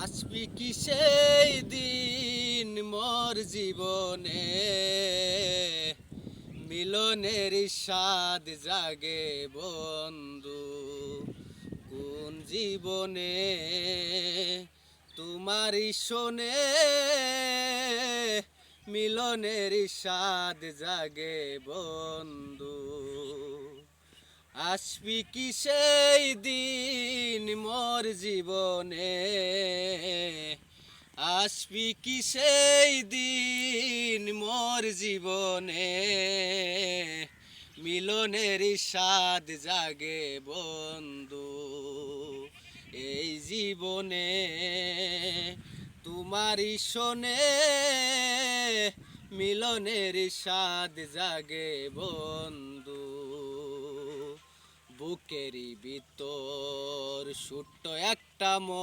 আসবি কি সেই দিন মোর জীবনে, মিলনের স্বাদ জাগে বন্ধু। কোন জীবনে তোমারই শোনে, মিলনের স্বাদ জাগে বন্ধু। আসবি কি সেই দিন মোর জীবনে, আসবি কি সেই দিন মোর জীবনে, মিলনের স্বাদ জাগে বন্ধু। এই জীবনে তোমারই শোনে, মিলনের স্বাদ জাগে বন্ধু। বুকেরই ভিতর ছোট্ট একটা মন,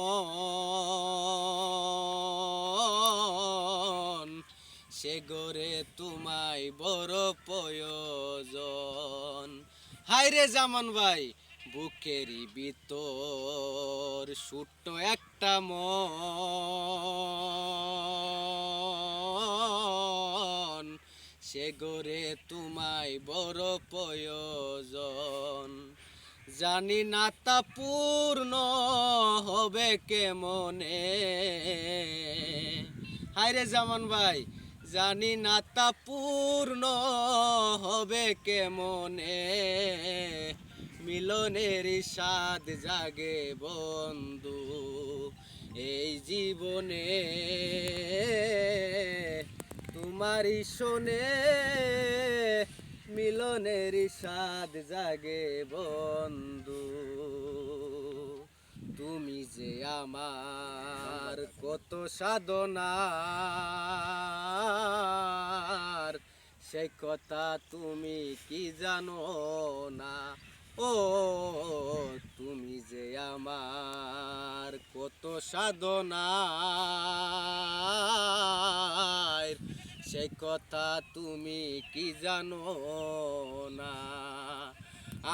সে গড়ে তোমায় বড় প্রয়োজন। হায় রে জামান ভাই, বুকেরই ভিতর ছোট্ট একটা মন, সে গড়ে তোমায় বড় প্রয়োজন। জানি না তা পূর্ণ হবে কেমনে, হায়রে জামান ভাই, জানি না তা পূর্ণ হবে কেমনে, মিলনের স্বাদ জাগে বন্ধু। এই জীবনে তোমারই শোনে, মিলনের স্বাদ জাগে বন্ধু। তুমি যে আমার কত সাধনার, সে কথা তুমি কি জানো না। ও তুমি যে আমার কত সাধনার, সে কথা তুমি কি জানো না।